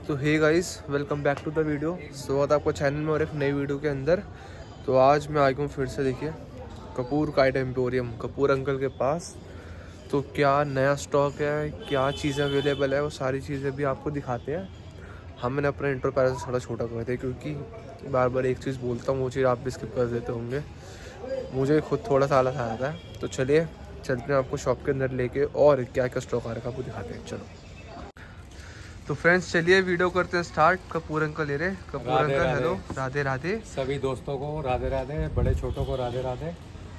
तो hey guys, welcome back to the video. स्वागत है आपको चैनल में और एक नई वीडियो के अंदर। तो आज मैं आ गया हूँ फिर से, देखिए Kapoor kite emporium, Kapoor uncle के पास। तो क्या नया स्टॉक है, क्या चीज़ें अवेलेबल है, वो सारी चीज़ें भी आपको दिखाते हैं। हमने अपना इंट्रो पहले से थोड़ा छोटा कर दिया क्योंकि बार बार एक चीज़ बोलता हूँ, वो चीज़ आप भी स्किप कर देते होंगे। मुझे खुद थोड़ा सा आलस आता है। तो चलिए चलते हैं आपको शॉप के अंदर लेके और क्या क्या स्टॉक आ रखा है आपको दिखाते हैं। चलो तो फ्रेंड्स चलिए वीडियो करते हैं स्टार्ट। कपूर अंकल ले रहे। Kapoor uncle hello, Radhe Radhe. सभी दोस्तों को राधे राधे, बड़े छोटों को राधे राधे।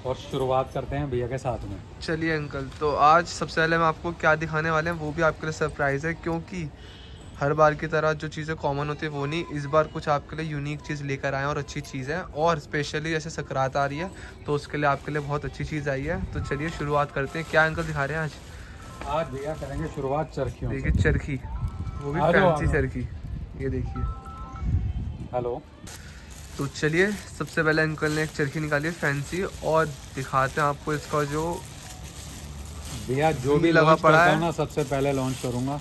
और शुरुआत करते हैं भैया के साथ में। चलिए अंकल, तो आज सबसे पहले हम आपको क्या दिखाने वाले हैं वो भी आपके लिए सरप्राइज़ है, क्योंकि हर बार की तरह जो चीज़ें कॉमन होती है वो नहीं, इस बार कुछ आपके लिए यूनिक चीज़ लेकर आए हैं और अच्छी चीज़ है। और स्पेशली जैसे सकरात आ रही है तो उसके लिए आपके लिए बहुत अच्छी चीज़ आई है। तो चलिए शुरुआत करते हैं। क्या अंकल दिखा रहे हैं आज? आज भैया करेंगे शुरुआत चरखियों से। देखिए चरखी, वो भी फैंसी चरखी, ये देखिए। हेलो। तो चलिए सबसे पहले अंकल ने एक चरखी निकाली है फैंसी, और दिखाते हैं आपको इसका जो भैया जो भी लगा लॉन्च पड़ा करता है। हूँ ना, सबसे पहले लॉन्च करूंगा।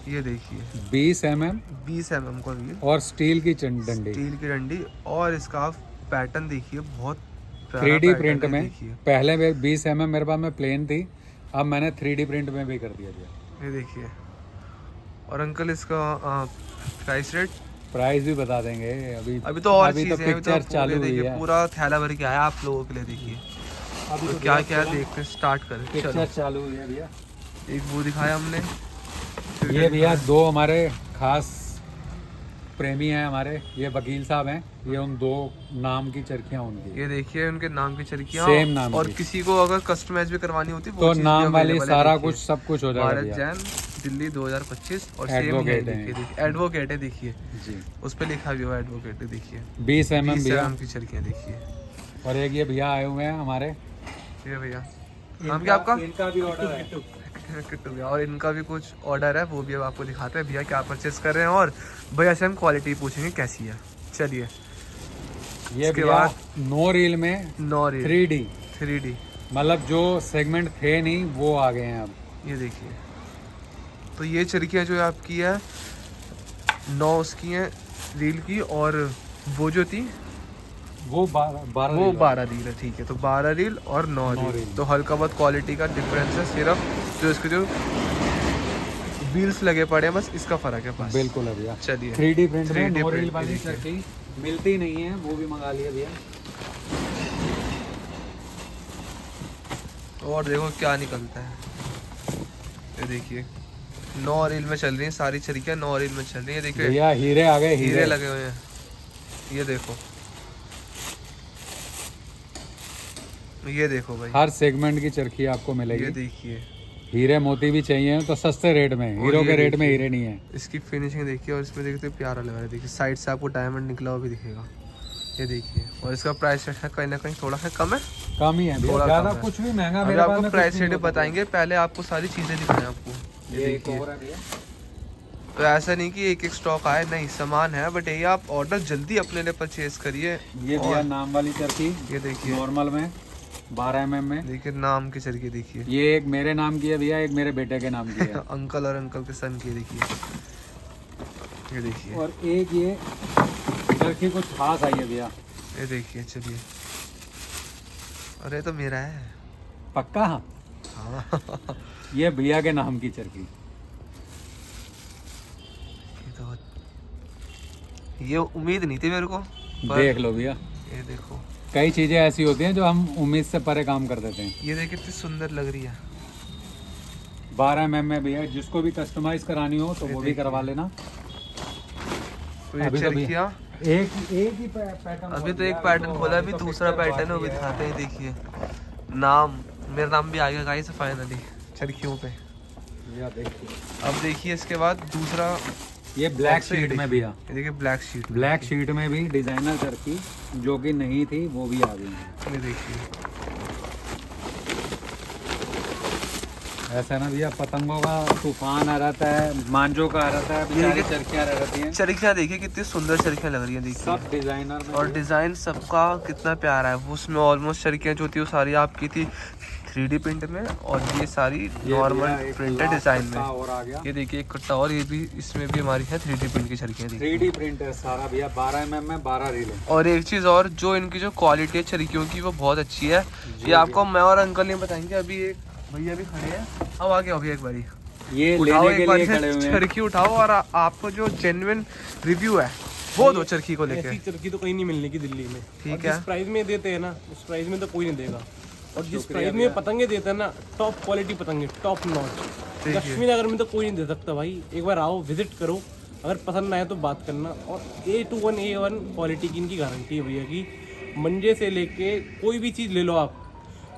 ये देखिए 20 mm 20 mm का भी, और स्टील की डंडी, स्टील की डंडी। और इसका पैटर्न देखिए, बहुत प्यारा 3D पैटर्न प्रिंट है, में। देखिए। पहले 20 mm मेरे पास में प्लेन थी, अब मैंने 3D प्रिंट में भी कर दिया भैया। ये देखिए। और अंकल इसका प्राइस रेट? प्राइस भी बता देंगे अभी तो और अभी तो चीज़ें हैं, पिक्चर चालू हुई देखिए है। पूरा थैला भर के आया आप लोगों के लिए, देखिए। अभी तो तो क्या क्या देखते हैं, स्टार्ट करें। पिक्चर चालू हुई है भैया। एक वो दिखाया हमने, ये भैया दो हमारे खास प्रेमी हैं हमारे, ये वकील साहब हैं। ये उन दो नाम की चरखियां उनकी। ये देखिए उनके नाम की चरखियां। सेम नाम और की। किसी को अगर कस्टमाइज भी करवानी होती तो नाम वाली सारा कुछ सब कुछ हो जाएगा भारत भैया। जैन दिल्ली 2025 और सेम है। एडवोकेट देखिए एडवोकेट है, देखिए जी, उस पे लिखा भी हुआ है एडवोकेट है, देखिए 20 mm भैया। की चरखियां देखिए। और एक ये भैया आए हुए हैं हमारे, ये भैया नाम क्या आपका? इनका भी ऑर्डर है। किट्टू भैया, और इनका भी कुछ ऑर्डर है, वो भी अब आपको दिखाते हैं भैया क्या परचेस कर रहे हैं। और भैया से हम क्वालिटी पूछेंगे कैसी है। चलिए ये भैया नो रील में 3D 3D, मतलब जो सेगमेंट थे नहीं वो आ गए हैं अब। ये देखिए। तो ये चरखियाँ जो आपकी है 9 उसकी हैं रील की, और वो जो थी वो 12 रील है, ठीक है। तो 12 रील और 9 रील। तो हल्का बहुत क्वालिटी का डिफरेंस है, सिर्फ जो इसके जो व्हील्स लगे पड़े हैं बस इसका फर्क है बस। बिल्कुल है भैया। चलिए 3D प्रिंट में 3D नो रील प्रिंट वाली देखिए। चरखी मिलती नहीं है, वो भी मंगा लिया भैया। और देखो क्या निकलता है, ये देखिए 9 रील में चल रही है सारी चरखियाँ, 9 रील में चल रही है। देखिए भैया हीरे आ गए, हीरे लगे हुए हैं, ये देखो, ये देखो भाई, हर सेगमेंट की चरखी आपको मिलेगी। ये देखिए। हीरे मोती भी चाहिए तो सस्ते रेट में, हीरो के रेट में हीरे नहीं है। इसकी फिनिशिंग देखिए, और इसमें देखते प्यारा लग रहा है, देखिए साइड से आपको डायमंड निकला हुआ भी दिखेगा, ये देखिए। और इसका प्राइस रेट है कहीं ना कहीं थोड़ा है कम है, कम ही है भैया, ज्यादा कुछ भी महंगा मेरे पास आपको प्राइस रेट बताएंगे। पहले आपको सारी चीजें दिखाएं आपको, ये देखिए। तो ऐसा नहीं कि एक एक स्टॉक आए, नहीं सामान है, बट ये आप ऑर्डर जल्दी अपने लिए परचेज करिए। ये भैया नाम वाली चरखी, ये देखिए नॉर्मल में 12 mm में। देखिए नाम की चरखी देखिए। ये एक मेरे नाम की है भैया, एक मेरे बेटे के नाम की है। अंकल और अंकल के सन की, देखिए ये देखिए। और एक ये चरखी कुछ खास आई है भैया, ये देखिए। चलिए, अरे तो मेरा है पक्का। हाँ। ये भैया के नाम की चरखी। ये उम्मीद नहीं थी मेरे को, देख लो भैया, ये देखो। कई चीजें ऐसी होती हैं जो हम उम्मीद से परे काम कर देते हैं। ये देखिए कितनी सुंदर लग रही है, 12 mm में भैया, जिसको भी कस्टमाइज करानी हो तो वो भी करवा लेना। तो ये अभी तो चरखियाँ एक ही पैटर्न, अभी तो एक पैटर्न खोला, अभी दूसरा पैटर्न है वो भी दिखाते हैं। देखिए नाम, मेरा नाम भी आ गया गाइस फाइनली चरखियों पे। अब देखिए इसके बाद दूसरा, ये ब्लैक शीट में भैया, ये देखिए ब्लैक शीट, ब्लैक शीट में भी डिजाइनर चरखी जो कि नहीं थी वो भी आ गई है। ये देखिए। ऐसा ना भैया, पतंगों का तूफान आ रहता है, मांझों का आ रहता है, बेचारी चरखियां रह रहती हैं। चरखियाँ देखिए कितनी सुंदर चरखियाँ लग रही हैं, देखिए सब डिजाइनर में। और डिज़ाइन सबका कितना प्यारा है। वो उसमें ऑलमोस्ट चरखियाँ जो थी वो सारी आपकी थी 3D प्रिंट में और ये सारी ये नॉर्मल भैया एक प्रिंटेड लाख डिजाइन कट्टा में। और आ गया। ये देखिए एक कट्टा और, ये भी इसमें भी हमारी है 3D प्रिंट की चरखियाँ देखिए। 3D प्रिंट है सारा भैया, 12 mm में 12 रील है। और एक चीज़ और, जो इनकी जो क्वालिटी है चरखियों की वो बहुत अच्छी है। ये आपको मैं और अंकल नहीं बताएंगे। अभी एक भैया भी खड़े हैं, अब आगे अभी एक बारी ये उठाओ, लेने एक के बार लिए खड़े हुए हैं। चरखी उठाओ और आपको जो जेन्युइन रिव्यू है वो दो चरखी को लेके। ऐसी चरखी तो कहीं नहीं मिलने की दिल्ली में। ठीक और है। जिस प्राइस में देते हैं ना, उस प्राइस में तो कोई नहीं देगा। और जिस प्राइस में पतंगे देते हैं ना, टॉप क्वालिटी पतंगे, टॉप नॉच। लक्ष्मी नगर में तो कोई नहीं दे सकता भाई। एक बार आओ, विजिट करो, अगर पसंद आए तो बात करना। और A1 क्वालिटी की इनकी गारंटी है भैया की। मंजे से लेके कोई भी चीज़ ले लो आप,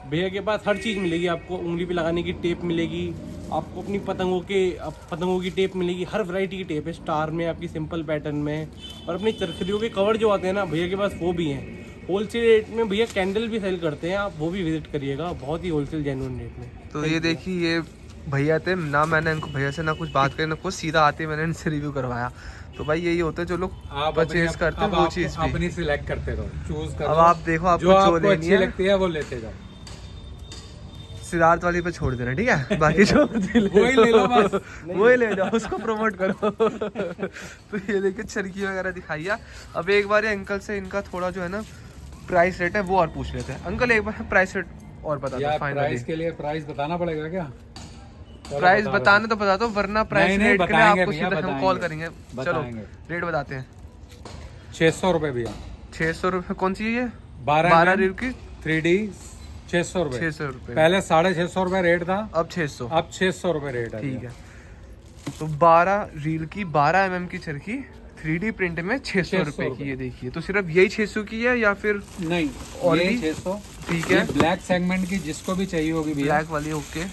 भैया के पास हर चीज़ मिलेगी आपको। उंगली पे लगाने की टेप मिलेगी आपको, अपनी पतंगों की टेप मिलेगी। हर वैरायटी की टेप है, स्टार में, आपकी सिंपल पैटर्न में। और अपनी चरखियों के कवर जो आते हैं ना भैया के पास, वो भी हैं होलसेल रेट में। भैया कैंडल भी सेल करते हैं, आप वो भी विजिट करिएगा, बहुत ही होलसेल जेन्युइन रेट में। तो ये देखिए, ये भैया थे ना, मैंने इनको भैया से ना कुछ बात करी ना कुछ, सीधा आते मैंने इनसे रिव्यू करवाया। तो भाई यही होता है जो लोग आप परचेज करते हैं वो चीज़ भी। अपनी सिलेक्ट करते रहो, चूज करो। अब आप देखो, आपको जो जो आपको लेनी अच्छी है लगती है वो लेते जाओ। सिद्धार्थ वाली पे छोड़ देना, ठीक है। बाकी जो वही ले लो बस। वही ले जाओ, उसको प्रमोट करो। तो ये देखिए चरखी वगैरह दिखाई है। अब एक बार ये अंकल से इनका थोड़ा जो है ना प्राइस रेट है वो और पूछ लेते हैं। अंकल एक बार प्राइस रेट और बता दो फाइनली। प्राइस के लिए प्राइस बताना पड़ेगा क्या? प्राइस बताने तो बता दो, वरना प्राइस नहीं, रेट के लिए आपको भैया, सीधा हम बताएंगे। कॉल करेंगे। चलो बताएंगे। रेट बताते हैं। 600 रुपए भैया। 600 रुपये। कौन सी है ये? 12 रील की 3D 600 रुपए। 600 रुपये। पहले 650 रुपए रेट था, अब 600। अब 600 रुपए रेट है। ठीक है। तो 12 रील की 12 mm की चरखी 3D प्रिंट में 600 रुपए की। ये देखिए, तो सिर्फ यही 600 की है या फिर नहीं, और ये भी? 600। ठीक है। ब्लैक सेगमेंट की जिसको भी चाहिए होगी भैया, ब्लैक वाली? ओके,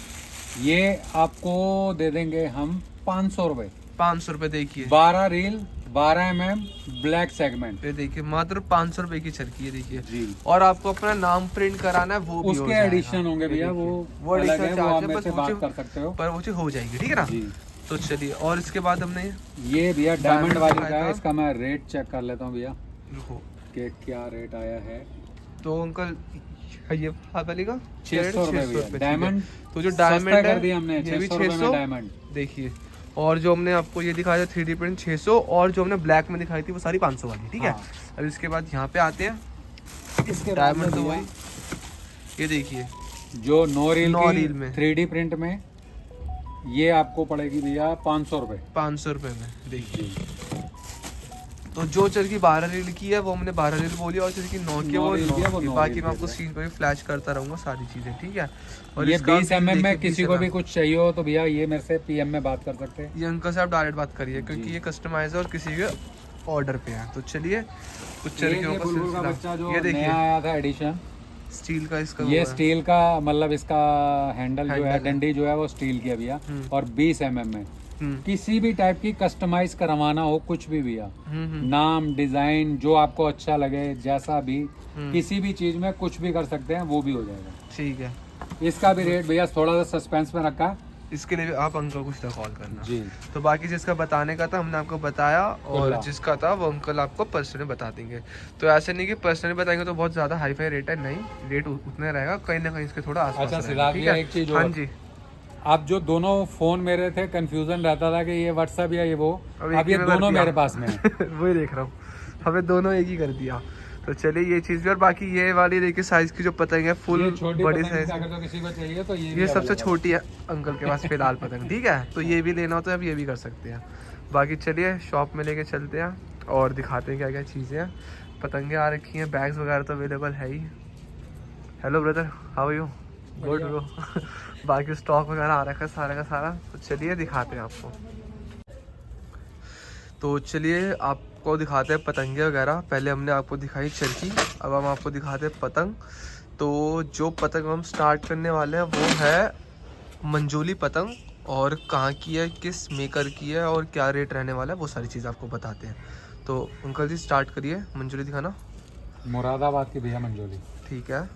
ये आपको दे देंगे हम 500 रुपए। 500 रुपए। देखिए 12 रील 12 mm ब्लैक सेगमेंट। ये देखिए मात्र 500 रुपए की चरखी है। देखिए, जी। और आपको अपना नाम प्रिंट कराना है वो भी हो उसके जाएगा। एडिशन होंगे ये भैया, देखिए, वो अलग एडिशनल है, वो चार्ज आप है, मेरे बस से वो बात चीज़- कर सकते हो। पर वो चीज़ हो जाएगी, ठीक है ना। जी। तो चलिए, और इसके बाद हमने ये भैया डायमंड वाली का दिखाया है, था। इसका मैं रेट चेक कर लेता हूँ भैया रुको, कि क्या रेट आया है। तो अंकल ये वाली का 600 रुपए भैया। ठीक है। डायमंड तो जो सस्ता डायमंड कर है दिया हमने, ये भी 600 रुपए में 600। डायमंड। देखिए, और जो हमने आपको ये दिखाया 3D प्रिंट 600, और जो हमने ब्लैक में दिखाई थी वो सारी 500 वाली, ठीक है। हाँ। अब इसके बाद यहाँ पे आते हैं इसके डायमंड। तो भैया वही ये देखिए, जो नो नो रील रील में 3D प्रिंट में ये आपको पड़ेगी भैया 500 रुपए। 500 रुपये में। देखिए, तो जो चरखी 12 रील की है वो हमने 12 रील बोली, और चरखी 9 की है वो 9 रील की है, 9 वो की। 9 बाकी रील मैं आपको की है। स्क्रीन पर भी फ्लैश करता रहूँगा सारी चीज़ें, ठीक है। और ये इसका 20 बिल mm में देखिए, किसी 20 को भी mm। कुछ चाहिए हो तो भैया ये मेरे से PM में बात कर सकते हैं। ये अंकल से आप डायरेक्ट बात करिए, क्योंकि जी। ये कस्टमाइज है और किसी के ऑर्डर पे है। तो चलिए कुछ ये चरखियों का बुलबुल का बच्चा सिलसिला। जो ये देखिए नया आया था एडिशन, स्टील का इसका ये वो है। स्टील का, मतलब इसका हैंडल जो है, हैंडल है। डंडी जो है वो स्टील की है भैया, और 20 mm में। हम्म, किसी भी टाइप की कस्टमाइज करवाना हो कुछ भी भैया, हम्म। नाम डिजाइन जो आपको अच्छा लगे, जैसा भी हम्म। किसी भी चीज में कुछ भी कर सकते हैं, वो भी हो जाएगा। ठीक है। इसका भी रेट भैया थोड़ा सा सस्पेंस में रखा है। इसके लिए भी आप अंकल को सीधा कॉल करना। जी। तो बाकी जिसका बताने का था हमने आपको बताया, और खुला। जिसका था वो अंकल आपको पर्सनली बता देंगे। तो ऐसे नहीं कि पर्सनली बताएंगे तो बहुत ज़्यादा हाई फाई रेट है, नहीं, रेट उतने रहेगा, कहीं ना कहीं इसके थोड़ा आसपास अच्छा रहेगा, सिद्धार्थ ठीक भैया, है? एक चीज हाँ और। जी। आप जो दोनों फोन मेरे थे, कंफ्यूजन रहता था कि ये व्हाट्सएप या ये वो, अब अब ये एक ही में कर दोनों दिया। मेरे पास में है। वही देख रहा हूँ, हमें दोनों एक ही कर दिया। तो चलिए ये चीज़ भी, और बाकी ये वाली देखिए साइज की जो पतंग है फुल ये छोटी बड़ी पतंग साइज, अगर तो किसी को चाहिए तो ये ये भी सबसे available है। छोटी है अंकल के पास फिलहाल पतंग, ठीक है। तो ये भी लेना हो तो अब ये भी कर सकते हैं। बाकी चलिए शॉप में लेके चलते हैं और दिखाते हैं क्या क्या चीज़ें हैं। पतंगे आ रखी हैं, बैग्स वगैरह तो अवेलेबल है ही। Hello brother, how are you? Good bro. बाकी स्टॉक वगैरह आ रखा है सारा का सारा। तो चलिए दिखाते हैं आपको। तो चलिए आपको दिखाते हैं पतंगे वगैरह। पहले हमने आपको दिखाई चरखी, अब हम आपको दिखाते हैं पतंग। तो जो पतंग हम स्टार्ट करने वाले हैं वो है मंजोली पतंग, और कहाँ की है, किस मेकर की है, और क्या रेट रहने वाला है, वो सारी चीज़ आपको बताते हैं। तो अंकल जी स्टार्ट करिए, मंजोली दिखाना। मुरादाबाद की भैया मंजोली, ठीक है।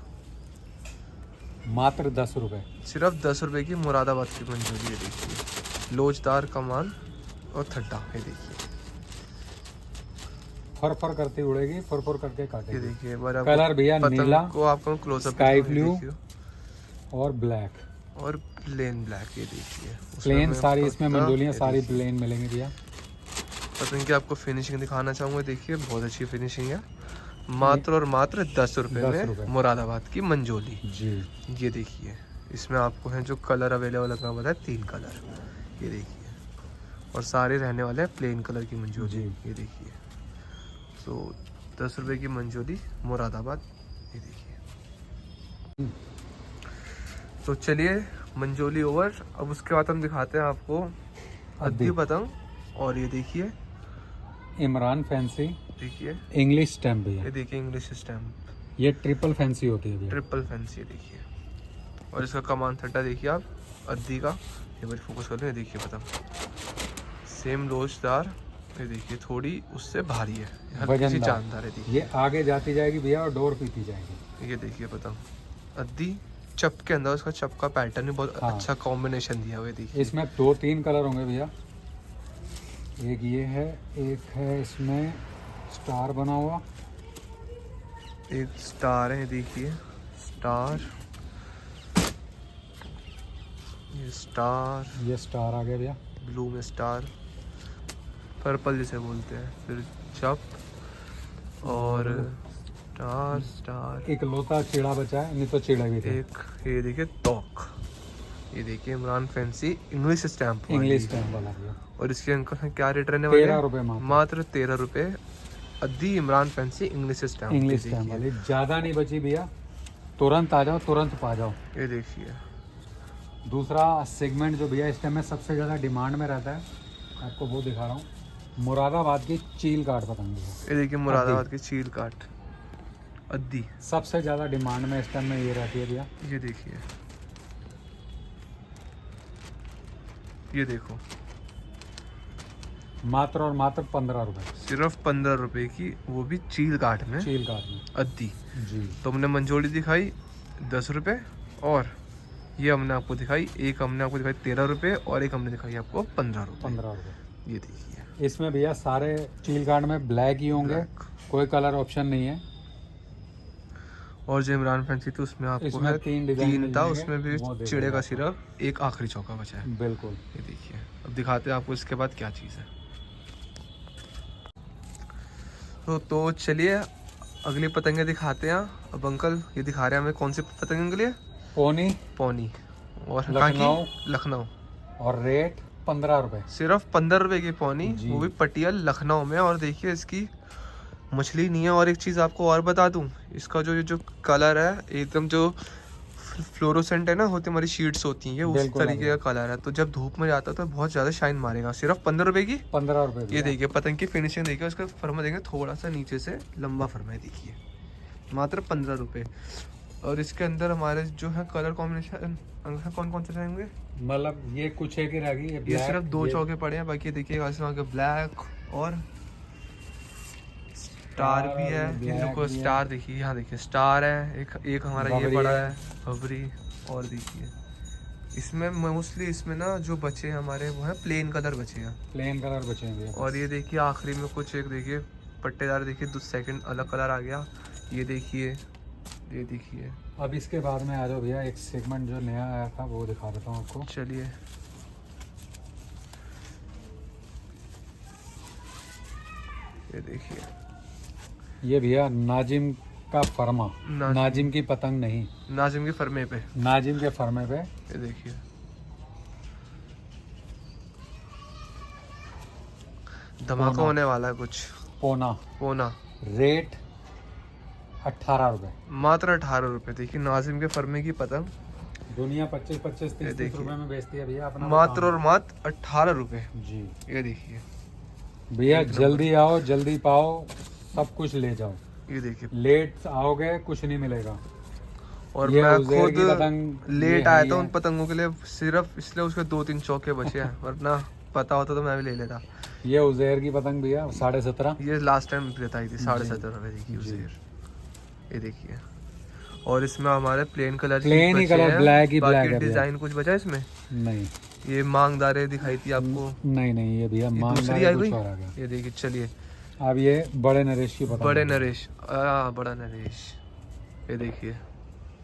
मात्र 10 रुपए। सिर्फ 10 रुपये की मुरादाबाद की मंजोली, ये देखिए, लोचदार कमान और थड्डा, ये देखिए, फर फर करती उड़ेगी, फर फर करके ये काटेगी। देखिए। एक बार कलर भैया पतंग नीला, को आपको क्लोजअप स्काई ब्लू, और ब्लैक। और प्लेन ब्लैक, ये देखिए प्लेन में सारी इसमें पत्ता, मंडोलियाँ ये सारी देखिए। प्लेन मिलेंगी भैया। पतंग की आपको फिनिशिंग दिखाना चाहूँगा, देखिए बहुत अच्छी फिनिशिंग है। मात्र और मात्र 10 रुपये 10 में रुपये। मुरादाबाद की मंजोली। जी। ये देखिए इसमें आपको है जो कलर अवेलेबल है बताया 3 कलर, ये देखिए। और सारे रहने वाले हैं प्लेन कलर की मंजोली, जी। ये देखिए। तो 10 रुपये की मंजोली मुरादाबाद, ये देखिए। तो चलिए मंजोली ओवर, अब उसके बाद हम दिखाते हैं आपको अद्दी पतंग। और ये देखिए, इमरान फैंसी देखिए इंग्लिश स्टैम्प भैया। ये देखिए इंग्लिश स्टैम्प, ये ट्रिपल फैंसी होती है भैया। ट्रिपल फैंसी, ये देखिए। और इसका कमान थट्टा देखिए आप अद्दी का, ये बार फोकस कर लो, ये देखिए पतंग सेम लोचदार, ये देखिए थोड़ी उससे भारी है, हल्की सी जानदार है, देखिए। ये आगे जाती जाएगी भैया और डोर पीती जाएगी। ये देखिए पतंग अद्दी चप के अंदर, उसका चप का पैटर्न भी बहुत हाँ। अच्छा कॉम्बिनेशन दिया हुआ है, देखिए। इसमें 2-3 कलर होंगे भैया। एक ये है, एक है इसमें स्टार बना हुआ, एक स्टार है, देखिए स्टार, ये स्टार, ये स्टार आ गया भैया। ब्लू में स्टार, पर्पल जिसे बोलते हैं, फिर चप और स्टार स्टार। एक लोता चिड़ा बचा है, नहीं तो चिड़ा भी था। एक ये देखिए तोक, ये देखिए Imran fancy English stamp, English stamp वाला भैया। और इसके अंकल हैं क्या रेट रहने वाले 13 हैं? रुपये मात्र 13 रुपये अद्दी Imran fancy English stamp, English ये स्टैम्प देखिए। वाली। ज़्यादा नहीं बची भैया, तुरंत आ जाओ, तुरंत पा जाओ। ये देखिए दूसरा सेगमेंट जो भैया इस टाइम में सबसे ज़्यादा डिमांड में रहता है, आपको वो दिखा रहा हूँ, मुरादाबाद की चील काट पतंग है। ये देखिए मुरादाबाद की चील काट अद्दी, सबसे ज़्यादा डिमांड में इस टाइम में ये रहती है भैया। ये देखिए, ये देखो मात्र और मात्र 15 रुपये सिर्फ 15 रुपए की, वो भी चील काट में चील काट में। अद्दी। जी। तो हमने मंजोली दिखाई 10 रुपये, और ये हमने आपको दिखाई, एक हमने आपको दिखाई 13 रुपये, और एक हमने दिखाई आपको 15 रुपये। 15 रुपये। ये देखिए इसमें भैया सारे चील काट में ब्लैक ही होंगे, ब्लैक। कोई कलर ऑप्शन नहीं है। और जो इमरान फैंसी थी उसमें आपको इसमें है 3 डिजाइन 3 मिल था, जाएंगे, उसमें भी वो देखो चिड़े का आपको। सिर्फ एक आखिरी चौका बचा है, बिल्कुल। ये देखिए। अब दिखाते हैं आपको इसके बाद क्या चीज़ है। तो चलिए अगली पतंगे दिखाते हैं। अब अंकल ये दिखा रहे हैं हमें कौन सी पतंगे के लिए? पोनी पौनी, और कहाँ लखनऊ। की? लखनऊ। और रेट 15 रुपये। सिर्फ 15 रुपए की पौनी, जी। वो भी पटियाला लखनऊ में। और देखिए इसकी मछली नहीं है। और एक चीज़ आपको और बता दूं, इसका जो कलर है एकदम जो फ्लोरोसेंट है ना, होती हमारी शीट्स होती हैं, ये उस बिल्कुल तरीके का कलर है। तो जब धूप में जाता है तो बहुत ज़्यादा शाइन मारेगा। सिर्फ 15 रुपए की 15 रुपये। ये देखिए पतंग की फिनिशिंग देखिए, उसका फरमा देंगे थोड़ा सा नीचे से लंबा फरमा है, देखिए मात्र 15 रुपये। और इसके अंदर हमारे जो है कलर कॉम्बिनेशन कौन कौन से रहेंगे? मतलब ये कुछ है कि रहेगी, ये सिर्फ 2 चौके पड़े हैं, बाकी देखिएगा इसमें आगे ब्लैक और स्टार भी है। ये देखो स्टार देखिए, यहाँ देखिए स्टार है, एक हमारा ये पड़ा है बबरी। और देखिए इसमें मोस्टली इसमें ना जो बचे हैं हमारे वो है प्लेन कलर बचे हैं, प्लेन कलर बचे हैं। और ये देखिए आखिरी में कुछ एक देखिए पट्टेदार, देखिए 2 सेकंड अलग कलर आ गया। ये देखिए, ये देखिए। अब इसके बाद में आ जाओ भैया, एक सेगमेंट जो नया आया था वो दिखा देता हूँ आपको। चलिए ये देखिए, ये भैया नाजिम का फरमा, नाजिम की पतंग नहीं, नाजिम के फरमे पे, नाजिम के फरमे पे। ये देखिए धमाका होने वाला है कुछ। पोना पोना रेट 18 रुपये। मात्र 18 रुपये। देखिए नाजिम के फरमे की पतंग दुनिया 25-30 रुपए में बेचती है भैया, अपना मात्र और मात्र 18 रुपये। जी। ये देखिए भैया जल्दी आओ, जल्दी पाओ, सब कुछ ले जाओ। ये देखिए, लेट आओगे कुछ नहीं मिलेगा। और ये मैं उज़ैर की खुद पतंग लेट ये आया है था ये। उन पतंगों के लिए, सिर्फ इसलिए उसके 2-3 चौके बचे हैं, वरना पता होता तो मैं भी ले लेता। ये उज़ैर की पतंग भैया 17.5। ये लास्ट टाइम बताई थी 17.5 रुपये देखिए उज़ैर। ये देखिए, और इसमें हमारे प्लेन कलर प्लेन ही कलर, ब्लैक ही ब्लैक है भैया। डिजाइन कुछ बचा इसमें नहीं ये मांगदारे दिखाई थी आपको, नहीं ये भैया ये मांग दूसरी आई कुछ गई। और आ गया। ये देखिए चलिए, अब ये बड़े नरेश की पतंग। बड़े नरेश, बड़ा नरेश। ये देखिए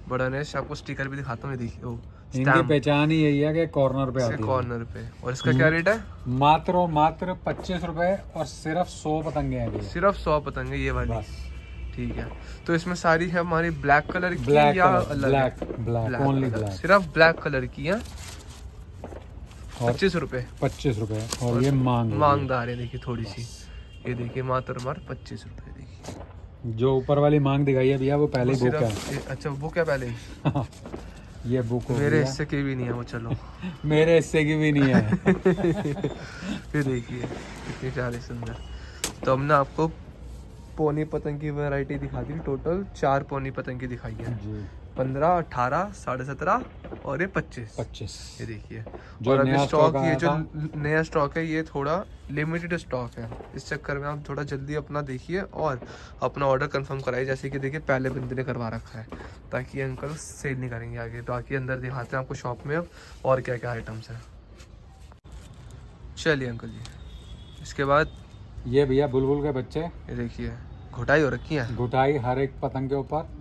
बड़ा नेस्ट। आपको स्टिकर भी दिखाता हूँ, ये देखिए वो इनकी पहचान ही यही है कि कॉर्नर पे आती है। कॉर्नर पे। और इसका क्या रेट है? मात्र और मात्र 25 रुपए और सिर्फ 100 पतंगे हैं भैया। सिर्फ 100 पतंगे ये वाली। बस। ठीक है। तो इसमें सारी है हमारी ब्लैक कलर की ब्लैक या कलर, अलग? Black only black. सिर्फ ब्लैक कलर की है। 25 रुपए। 25 रुपए। और ये मांगदार है, देखिए थोड़ी सी। ये देखिए मात्र 25 रुपए। देखिए जो ऊपर वाली मांग दिखाई है भैया वो पहले ही बुक है। अच्छा वो क्या पहले ही? ये बुक हो मेरे गया। हिस्से की भी नहीं है वो। चलो मेरे हिस्से की भी नहीं है। फिर देखिए कितनी प्यारी सुंदर। तो हमने आपको पोनी पतंग की वैरायटी दिखा दी। टोटल 4 पोनी पतंग की दिखाई है जी। 15, 18, 17.5 और ये 25। ये देखिए। जो और अभी नया स्टॉक, स्टॉक ये आया जो था। नया स्टॉक है ये थोड़ा लिमिटेड स्टॉक है। इस चक्कर में आप थोड़ा जल्दी अपना देखिए और अपना ऑर्डर कंफर्म कराइए। जैसे कि देखिए पहले बंदे ने करवा रखा है, ताकि अंकल सेल नहीं करेंगे आगे। बाकी अंदर दिखाते हैं आपको शॉप में अब और क्या क्या आइटम्स हैं। चलिए अंकल जी। इसके बाद ये भैया बुलबुल के बच्चे। ये देखिए घुटाई हो रखी है। घुटाई हर एक पतंग के ऊपर।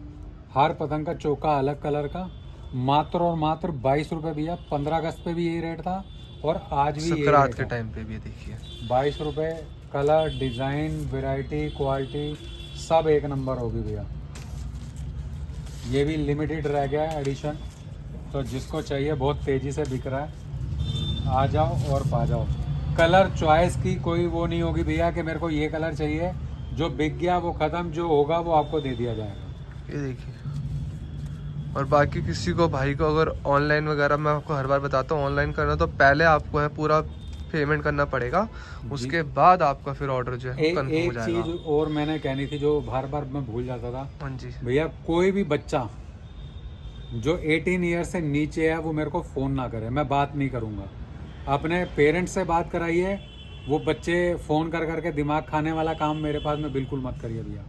हर पतंग का चौका अलग कलर का। मात्र और मात्र 22 रुपए भैया। 15 अगस्त पे भी यही रेट था और आज भी यही संक्रांत रेट के है। टाइम पे भी देखिए 22 रुपए। कलर, डिजाइन, वैरायटी, क्वालिटी सब एक नंबर होगी भैया। ये भी लिमिटेड रह गया है एडिशन, तो जिसको चाहिए बहुत तेजी से बिक रहा है। आ जाओ और पा जाओ। कलर चॉइस की कोई वो नहीं होगी भैया कि मेरे को ये कलर चाहिए। जो बिक गया वो खत्म, जो होगा वो आपको दे दिया जाएगा। ये देखिए। और बाकी किसी को भाई को अगर ऑनलाइन वगैरह, मैं आपको हर बार बताता हूँ, ऑनलाइन करना तो पहले आपको है पूरा पेमेंट करना पड़ेगा। उसके बाद आपका फिर ऑर्डर जो है कंफर्म हो एक जाएगा। चीज और मैंने कहनी थी जो बार बार मैं भूल जाता था। हाँ जी भैया कोई भी बच्चा जो 18 ईयर से नीचे है वो मेरे को फ़ोन ना करे, मैं बात नहीं करूँगा। अपने पेरेंट्स से बात कराइए। वो बच्चे फ़ोन कर करके दिमाग खाने वाला काम मेरे पास में बिल्कुल मत करिए भैया।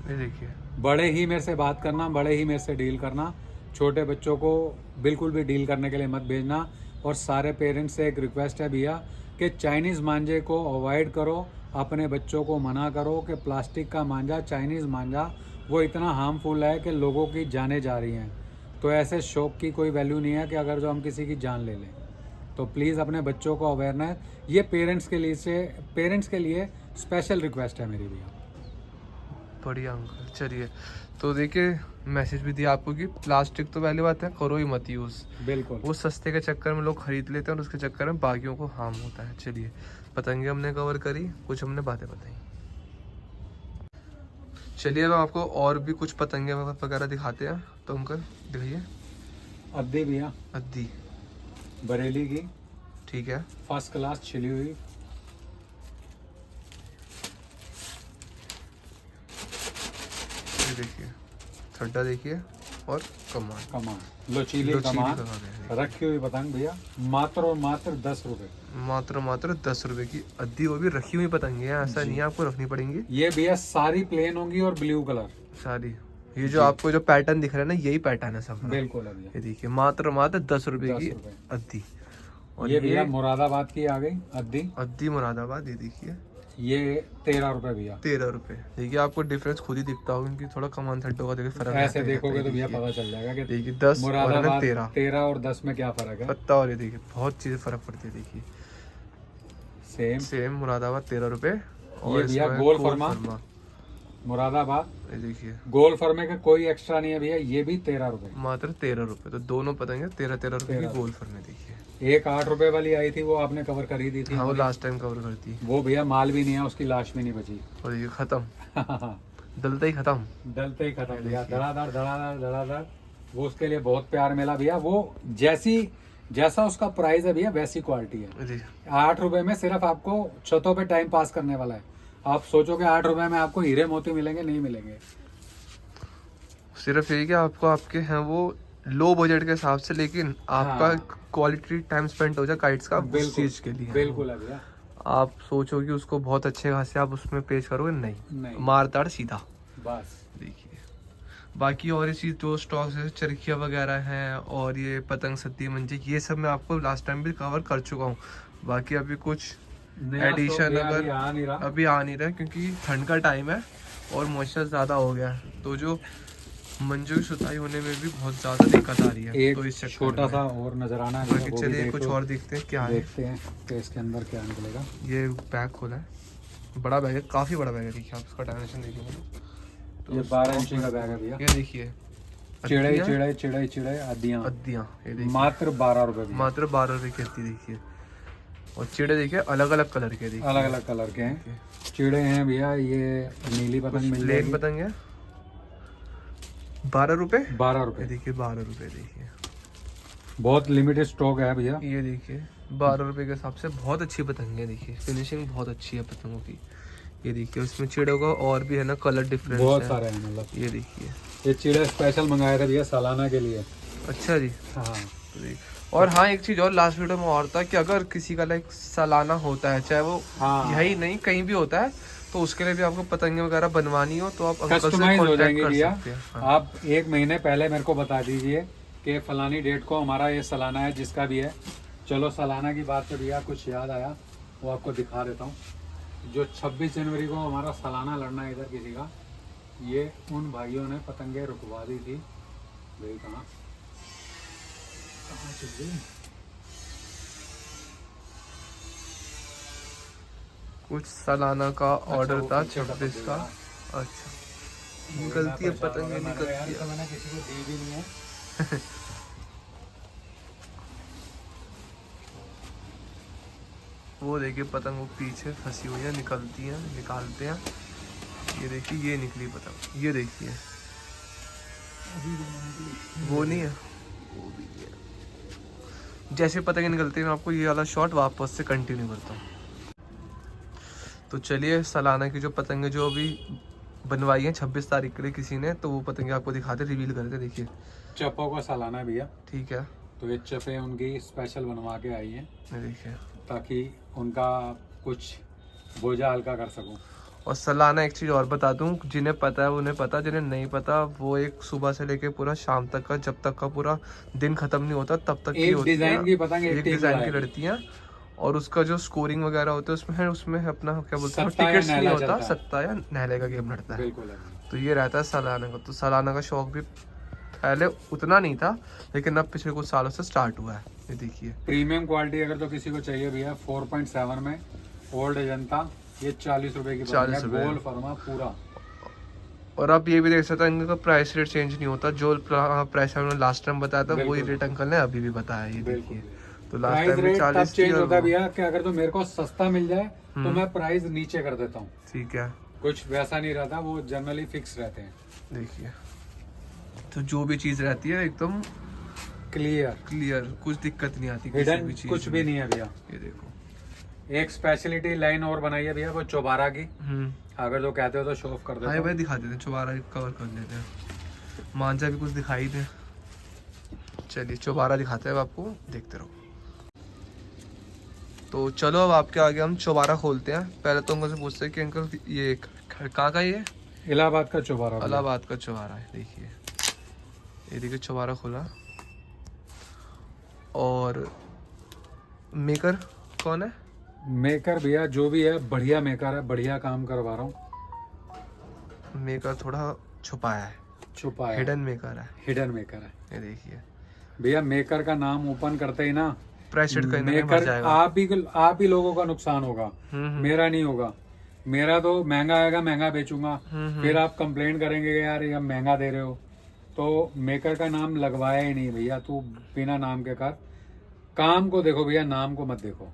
ये देखिए। बड़े ही मेरे से बात करना, बड़े ही मेरे से डील करना। छोटे बच्चों को बिल्कुल भी डील करने के लिए मत भेजना। और सारे पेरेंट्स से एक रिक्वेस्ट है भैया कि चाइनीज़ मांझे को अवॉइड करो। अपने बच्चों को मना करो कि प्लास्टिक का मांझा, चाइनीज़ मांझा वो इतना हार्मफुल है कि लोगों की जानें जा रही हैं। तो ऐसे शौक की कोई वैल्यू नहीं है कि अगर जो हम किसी की जान ले लें। तो प्लीज़ अपने बच्चों को अवेयरनेस, ये पेरेंट्स के लिए स्पेशल रिक्वेस्ट है मेरी भैया। बढ़िया अंकल। चलिए तो देखिए मैसेज भी दिया आपको कि प्लास्टिक तो पहली बात है करो ही मत यूज़। बिल्कुल। वो सस्ते के चक्कर में लोग खरीद लेते हैं और उसके चक्कर में बाकियों को हार्म होता है। चलिए पतंगे हमने कवर करी, कुछ हमने बातें बताई। चलिए अब आपको और भी कुछ पतंगे वगैरह दिखाते हैं। तो अंकल दिखाइए। अद्दी भैया, अद्दी बरेली की ठीक है। फर्स्ट क्लास छिली हुई। ये देखिए थड्डा देखिए और कमान लोचीली कमान कमान रखी हुई पतंग भैया। मात्र और मात्र 10 रुपए। मात्र 10 रुपए की अद्दी, वो भी रखी हुई पतंगे हैं। ऐसा नहीं है आपको रखनी पड़ेंगी। ये भैया सारी प्लेन होंगी और ब्लू कलर सारी। ये जो आपको जो पैटर्न दिख रहा है ना, यही पैटर्न है सब। बिल्कुल है भैया। ये देखिए मात्र 10 रुपए 10 की रुपए। अद्दी। और ये भैया मुरादाबाद की आ गई अद्दी। अद्दी मुरादाबाद। ये देखिए ये 13 रुपए भैया। 13 रुपए। देखिए आपको डिफरेंस खुद ही दिखता होगा, क्योंकि थोड़ा कमान थड्डों का देखिए फर्क ऐसे देखोगे तो भैया पता चल जाएगा कि देखिए 10 और मुरादाबाद 13 13 और 10 में क्या फर्क है। पत्ता। और ये देखिए बहुत चीजें फर्क पड़ती है। देखिए सेम मुरादाबाद 13 रुपए। ये भैया गोल फरमा मुरादाबाद। ये देखिए गोल फर्मे का कोई एक्स्ट्रा नहीं है भैया। ये भी 13 रुपए। मात्र 13 रुपए। तो दोनों पतंगे 13 रुपए की गोल फर्मे। देखिए एक 8 रुपए वाली आई थी वो आपने कवर कर ही दी थी। हाँ वो लास्ट टाइम कवर करती है। वो भैया माल भी नहीं है, उसकी लाश भी नहीं बची। और ये खत्म डलता ही खत्म। डलते ही खत्म भैया। धड़ाधड़ धड़ाधड़ धड़ाधड़। वो उसके लिए बहुत प्यार मिला भैया। वो जैसा उसका प्राइस है भैया वैसी क्वालिटी है। जी 8 रुपए में सिर्फ आपको छतों पे टाइम पास करने वाला है। आप सोचोगे 8 रुपए में आपको हीरे मोती मिलेंगे, नहीं मिलेंगे। सिर्फ यही कि आपको आपके हैं वो लो बजट के हिसाब से, लेकिन आपका क्वालिटी टाइम स्पेंड हो जाए काइट्स का उस चीज के लिए। बिल्कुल है भैया। आप सोचोगे उसको बहुत अच्छे खासे आप उसमें पेश करोगे, नहीं मारताड़ सीधा। बस देखिए बाकी और ये चीज जो स्टॉक है चरखिया वगैरह हैं और ये पतंग सद्दी मंजी, ये सब मैं आपको लास्ट टाइम भी कवर कर चुका हूँ। बाकी अभी कुछ एडिशन अगर अभी आ नहीं रहा, क्योंकि ठंड का टाइम है और मॉइस्चर ज़्यादा हो गया है। तो जो मंजू की सुताई होने में भी बहुत ज्यादा दिक्कत आ रही है, एक तो इस चक्कर छोटा में। सा और नजर आना है, बाकी वो भी चलिए देख कुछ लो। और देखते हैं क्या है। देखते हैं कि इसके अंदर क्या निकलेगा। ये बैग खोला है, बड़ा बैग है, काफी बड़ा बैग है, देखिए आप इसका डायमेंशन देखिए तो ये 12 इंची का बैग है भैया। ये देखिए चिड़े अद्दियाँ- चिड़े चिड़े चिड़े अद्दियाँ अद्दियाँ, ये देखिए मात्र 12 रुपए की। मात्र 12 रुपए की अद्दी देखिए। और चिड़े देखिए अलग अलग कलर के, देखिए अलग अलग कलर के हैं चिड़े हैं भैया। ये नीली पतंग मिल प्लेन जाएगी पतंग है 12 रुपए। 12 ये रुपए। देखिए 12 रुपए देखिए, बहुत लिमिटेड स्टॉक है भैया। ये देखिए 12 रुपए के हिसाब से बहुत अच्छी पतंग है, देखिए फिनिशिंग बहुत अच्छी है पतंगों की। ये देखिए उसमें चिड़ों का और भी है ना कलर डिफरेंस बहुत है। सारे हैं मतलब। ये देखिए ये चिड़े स्पेशल मंगाए थे भैया सालाना के लिए। अच्छा जी। हाँ और हाँ एक चीज और लास्ट वीडियो में और था कि अगर किसी का लाइक सालाना होता है, चाहे वो हाँ यही नहीं कहीं भी होता है, तो उसके लिए भी आपको पतंगे वगैरह बनवानी हो तो आप अंकल से कस्टमाइज हो कांटेक्ट जाएंगे कर भैया। सकते हैं। हाँ। आप 1 महीने पहले मेरे को बता दीजिए कि फलानी डेट को हमारा ये सालाना है, जिसका भी है। चलो सालाना की बात से भैया कुछ याद आया, वो आपको दिखा देता हूँ। जो 26 जनवरी को हमारा सालाना लड़ना है इधर किसी का, ये उन भाइयों ने पतंगे रुकवा दी थी। भाई कहाँ चल गई? कुछ सालाना का ऑर्डर वो था पीछे का 26 का। पतंग अच्छा निकलती है पतंगे, निकलती यार, है। तो मैंने किसी को दी भी नहीं है। वो देखिए पतंग वो पीछे फंसी हुई है, निकलती हैं, निकालते हैं। ये देखिए ये निकली पतंग, ये देखिए वो नहीं है, वो भी नहीं है। जैसे पतंगे निकलती है मैं आपको ये वाला शॉट वापस से कंटिन्यू करता हूँ। तो चलिए सालाना की जो पतंगे जो अभी बनवाई हैं 26 तारीख के लिए किसी ने, तो वो पतंगे आपको दिखाते रिवील करते। देखिए चप्पों का सालाना है भैया, ठीक है, तो ये चप्पे उनकी स्पेशल बनवा के आई हैं ये देखिए। ताकि उनका कुछ बोझा हल्का कर सकूं। और सालाना एक चीज़ और बता दूं, जिन्हें पता है उन्हें पता, जिन्हें नहीं पता वो एक सुबह से लेके पूरा शाम तक का, जब तक का पूरा दिन खत्म नहीं होता तब तक की एक होती है। डिजाइन की पतंग एक एक टीम डिजाइन की लगाएगी। लड़ती हैं, और उसका जो स्कोरिंग वगैरह होता है उसमें है, उसमें है अपना क्या बोलते हैं, सट्टा या टिकट्स नहीं नहला होता, चलता है। सट्टा या नहले का गेम लड़ता है। बिल्कुल है। तो ये रहता है सालाना का। तो सालाना का शौक भी पहले उतना नहीं था, लेकिन अब पिछले कुछ सालों से स्टार्ट हुआ है। ये देखिए प्रीमियम क्वालिटी अगर तो किसी को चाहिए भैया 4.7 में ओल्ड अजंता, ये 40 रुपए की पतंग 40 है, रुपए। गोल फरमा पूरा। और आप ये भी देख सकते हैं इनका प्राइस रेट चेंज नहीं होता, जो प्राइस हमने लास्ट टाइम बताया था वही बिल्कुल। रेट अंकल ने अभी भी बताया। ये बिल्कुल। देखिए तो लास्ट प्राइस टाइम भी रेट तब 40 चेंज थी और होता है वो- भैया कि अगर तो मेरे को सस्ता मिल जाए तो मैं प्राइस नीचे कर देता हूँ। ठीक है कुछ वैसा नहीं रहता, वो जनरली फिक्स रहते हैं। देखिए, तो जो भी चीज रहती है एकदम क्लियर, क्लियर, कुछ दिक्कत नहीं आती किसी हिडन भी चीज कुछ में। भी नहीं है भैया। ये देखो एक स्पेशलिटी लाइन और बनाई है भैया, वो चौबारा की। हम्म, अगर तो कहते हो तो शो ऑफ कर देता हाँ हूँ। भाई दिखा देते हैं, चौबारा कवर कर लेते हैं, मांझा भी कुछ दिखाई दे। चलिए चौबारा दिखाते हैं अब आपको, देखते रहो। तो चलो अब आपके आगे हम चौबारा खोलते हैं। पहले तो अंकल से पूछते हैं कि अंकल ये कहाँ का ये? इलाहाबाद का चौबारा भैया। इलाहाबाद का चौबारा है। देखिए ये देखिए चौबारा खोला, और मेकर कौन है? मेकर भैया जो भी है बढ़िया मेकर है, बढ़िया काम करवा रहा हूँ। मेकर थोड़ा छुपाया है, छुपा है, हिडन मेकर है। हिडन मेकर है ये देखिए भैया। मेकर का नाम ओपन करते ही ना प्राइस रेट कहीं ना कहीं बढ़ मेकर जाएगा। आप ही लोगों का नुकसान होगा, मेरा नहीं होगा। मेरा तो महंगा आएगा, महंगा बेचूंगा, फिर आप कंप्लेंट करेंगे कि यार ये महंगा दे रहे हो। तो मेकर का नाम लगवाया ही नहीं भैया, तू बिना नाम के कर काम को। देखो भैया नाम को मत देखो।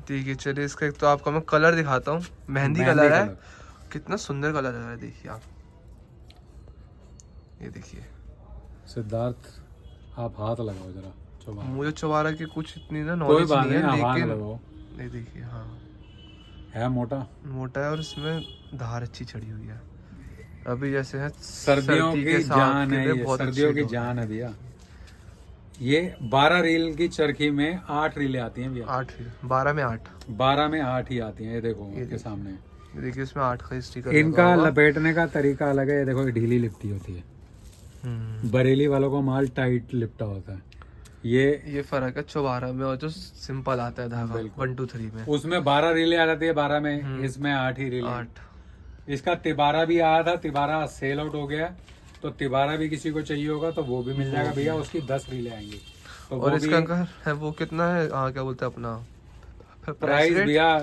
ठीक है चलिए, इसका एक तो आपको मैं कलर दिखाता हूँ। मेहंदी कलर है, कितना सुंदर कलर है, देखिए आप, ये देखिए। सिद्धार्थ आप हाथ लगाओ जरा चौबारा। मुझे चौबारा की कुछ इतनी ना कोई नॉलेज बात नहीं नहीं, है, आप हाथ लेकिन लगाओ। ये देखिए हाँ है मोटा, मोटा है और इसमें धार अच्छी चढ़ी हुई है। अभी जैसे है सर्दियों सर्दी की के साथ जान के है लिए ये, बहुत सर्दियों अच्छी की डोर है। जान है भैया। ये 12 रील की चरखी में 8 रीलें आती हैं भैया। 8 12 में 8। 12 में 8 ही आती हैं। ये देखो ये आपके सामने। ये देखिए इसमें 8 का स्टिकर इनका लपेटने का तरीका अलग है। ये देखो ये ढीली लिपटी होती है, बरेली वालों को माल टाइट लिपटा होता है। ये फर्क है चौबारा में और जो सिंपल आता है धागा 1 2 3 में। उसमें 12 रीलें आ जाती है 12 में, इसमें 8 ही रीलें। 8 इसका तिबारा भी आया था, तिबारा सेल आउट हो गया। तो तिबारा भी किसी को चाहिए होगा तो वो भी मिल जाएगा भैया, उसकी 10 रीलें आएंगी। तो और वो इसका भी अंकल है वो कितना है, क्या बोलते हैं अपना प्राइस भैया,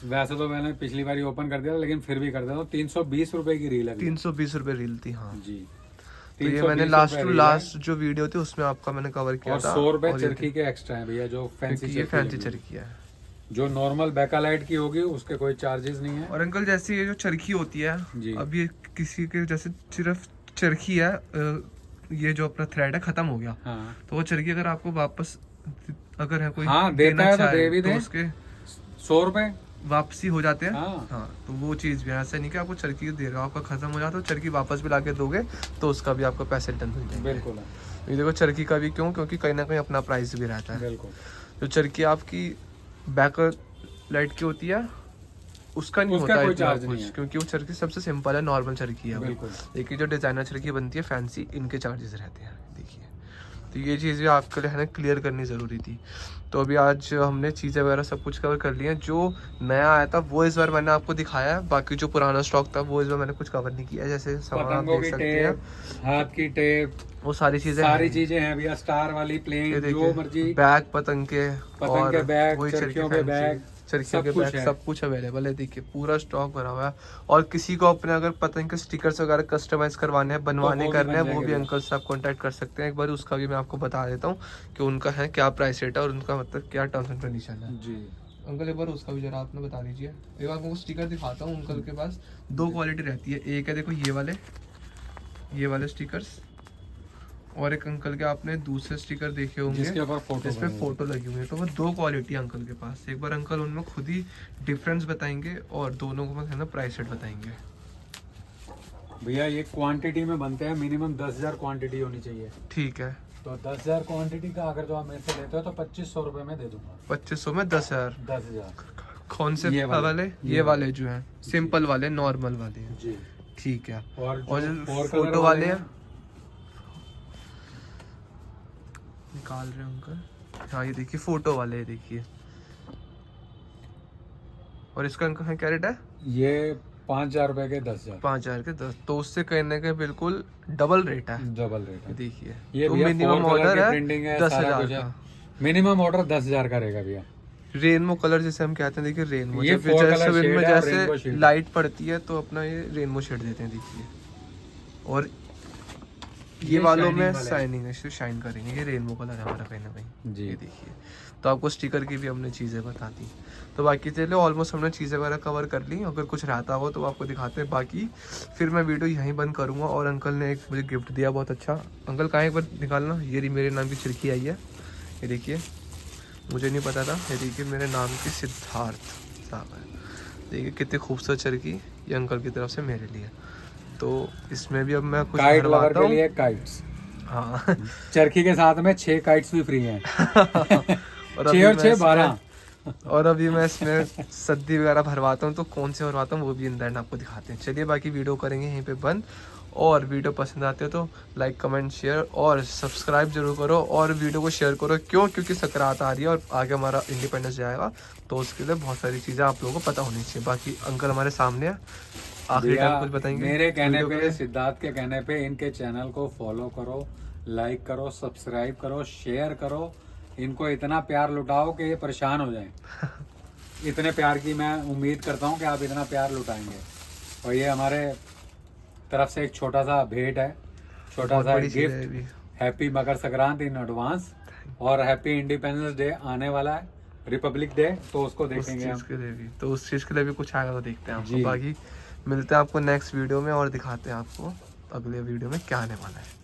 वैसे तो मैंने पिछली बार ओपन कर दिया था लेकिन फिर भी कर देता हूँ, 320 रुपए की रील है भैया। 320 रुपए रील थी, हाँ जी। तो ये 320 मैंने रुपए लास्ट टू रील है। लास्ट जो वीडियो थी उसमें आपका मैंने कवर किया और था। 100 रुपए और ये चरखी के एक्स्ट्रा है भैया, जो फैंसी ये चरखी फैंसी लगी। चरखी है। जो नॉर्मल बैकालाइट की होगी उसके कोई चार्जेस नहीं है। और अंकल जैसे ये जो चरखी होती है, जी। अब ये किसी के जैसे सिर्फ चरखी है, ये जो अपना थ्रेड है खत्म हो गया, हाँ तो वो चरखी अगर आपको वापस अगर है कोई हाँ, देता देना है तो चाहे, दे भी तो दे। उसके 100 रुपए। वापसी हो जाते हैं। हाँ। हाँ तो वो चीज़ भी है, ऐसा नहीं कि आपको चरखी दे रहा हो, आपका खत्म हो जाता है, चरखी वापस भी लाके दोगे तो उसका भी आपको पैसे रिटर्न मिल जाएंगे। बिल्कुल है, ये देखो चरखी का भी क्यों, क्योंकि कहीं ना कहीं अपना प्राइस भी रहता है। बिल्कुल। जो चरखी आपकी बैक लाइट की होती है उसका नहीं उसका होता है कोई इतना चार्ज नहीं कुछ, है। क्योंकि वो चरखी सबसे सिंपल है, नॉर्मल चरखी है वो। बिल्कुल। लेकिन जो डिजाइनर चरखी बनती है फैंसी, इनके चार्जेस रहते हैं। देखिए तो ये चीज़ें आपके लिए है ना क्लियर करनी ज़रूरी थी। तो अभी आज हमने चीज़ें वगैरह सब कुछ कवर कर लिया। जो नया आया था वो इस बार मैंने आपको दिखाया है, बाकी जो पुराना स्टॉक था वो इस बार मैंने कुछ कवर नहीं किया है। जैसे सामान आप पतंगों देख की सकते हैं, टेप, हाथ की टेप, वो सारी चीज़ें सारी हैं। चीजें हैं भैया, स्टार वाली ये प्लेन, देखिए, जो मर्जी, बैग पतंग के पतंग के बैग, वही चरखियों के फैंसी, बैग, चरखियों सब के कुछ बैग, है। सब कुछ अवेलेबल है। देखिए पूरा स्टॉक भरा हुआ है। और किसी को अपने अगर पतंग के स्टिकर्स वगैरह कस्टमाइज करवाने हैं, बनवाने वो भी करने बन हैं, वो जाएंगे भी भैया। अंकल से आप कॉन्टैक्ट कर सकते हैं। एक बार उसका भी मैं आपको बता देता हूँ कि उनका है क्या प्राइस रेट है और उनका मतलब क्या टर्म्स एंड कंडीशन है। जी। अंकल एक बार उसका भी जरा आपने बता दीजिए। एक बार आपको स्टिकर दिखाता हूँ। अंकल के पास दो क्वालिटी रहती है, एक है देखो ये वाले स्टिकर्स, और एक अंकल के आपने दूसरे स्टिकर देखे होंगे जिसके ऊपर फोटो जिसपे बनी हुई है। फोटो लगी हुई है। तो वो दो क्वालिटी अंकल के पास। एक बार अंकल उनमें खुद ही डिफरेंस बताएंगे और दोनों को है ना प्राइस रेट बताएंगे। भैया ये क्वांटिटी में बनते हैं, मिनिमम 10,000 क्वांटिटी होनी चाहिए। ठीक है, तो 10,000 क्वांटिटी का अगर जो आप मेरे से लेते हो तो 2500 रुपए में दे दूंगा। 2500 में 10,000। 10,000 कौन से ये वाले? ये वाले जो हैं सिंपल वाले, नॉर्मल वाले। जी। ठीक है। और और जो जो 4 फोटो कलर वाले हैं निकाल रहे हैं अंकल। हाँ ये देखिए फोटो वाले, ये देखिए। और इसका अंकल है क्या रेट है? ये 5,000 रुपए के 10,000। 5,000 के 10, तो उससे कहने के बिल्कुल डबल रेट है। डबल रेट ये है। देखिए ये तो भैया मिनिमम 4 कलर ऑर्डर की है प्रिंटिंग है, सारा 10,000 कुछ है। का। मिनिमम ऑर्डर 10,000 का रहेगा भैया। रेनबो कलर जैसे हम कहते हैं, देखिए रेनबो, ये जब 4 जैसे कलर इनमें शेड है और रेनबो जैसे शेड। लाइट पड़ती है तो अपना ये रेनबो शेड देते हैं। देखिए और ये ये वालों shining में वाला है। शाइनिंग है, शाइन करेंगे। ये रेनबो कलर है हमारा कहीं ना कहीं। जी। ये देखिए तो आपको स्टिकर की भी हमने चीज़ें बता दी। तो बाकी चलो ऑलमोस्ट हमने चीज़ें वगैरह कवर कर ली। अगर कुछ रहता हो तो आपको दिखाते हैं, बाकी फिर मैं वीडियो यहीं बंद करूँगा। और अंकल ने एक मुझे गिफ्ट दिया बहुत अच्छा। अंकल कहाँ एक बार निकालना, ये मेरे नाम की चरखी आई है, ये देखिए, मुझे नहीं पता था। ये देखिए मेरे नाम की सिद्धार्थ साहब है। देखिए कितनी खूबसूरत चरखी, ये अंकल की तरफ से मेरे लिए। तो इसमें भी अब मैं कुछ काइट लवर भरवाता के हूँ। लिए काइट्स। हाँ चरखी के साथ में 6 काइट्स भी फ्री हैं। और 6 और 6 12। और अभी मैं इसमें सद्दी वगैरह भरवाता हूँ, तो कौन से भरवाता हूँ वो भी इन द एंड आपको दिखाते हैं। चलिए बाकी वीडियो करेंगे यहीं पे बंद। और वीडियो पसंद आते हो तो लाइक कमेंट शेयर और सब्सक्राइब जरूर करो और वीडियो को शेयर करो। क्यों? क्योंकि सकरात आ रही है और आगे हमारा इंडिपेंडेंस जाएगा, तो उसके लिए बहुत सारी चीज़ें आप लोगों को पता होनी चाहिए। बाकी अंकल हमारे सामने है, आखिरी टाइम कुछ बताएंगे मेरे कहने वीडियो के पे, लिए? सिद्धार्थ के कहने पे इनके चैनल को फॉलो करो, लाइक करो, सब्सक्राइब करो, शेयर करो। इनको इतना प्यार लुटाओ कि ये परेशान हो जाएं। इतने प्यार की मैं उम्मीद करता हूँ कि आप इतना प्यार लुटाएंगे। और ये हमारे तरफ से एक छोटा सा भेंट है, छोटा बहुत सा बड़ी चीज़ है ये गिफ्ट। भी। Happy Makar Sankranti in advance. और हैप्पी इंडिपेंडेंस डे आने वाला है, रिपब्लिक डे, तो उसको उस देखेंगे हम। चीज़ के लिए भी, तो उस चीज़ के लिए भी कुछ आएगा तो देखते हैं आपको। जी। बाकी मिलते हैं आपको नेक्स्ट वीडियो में और दिखाते हैं आपको अगले वीडियो में क्या आने वाला है।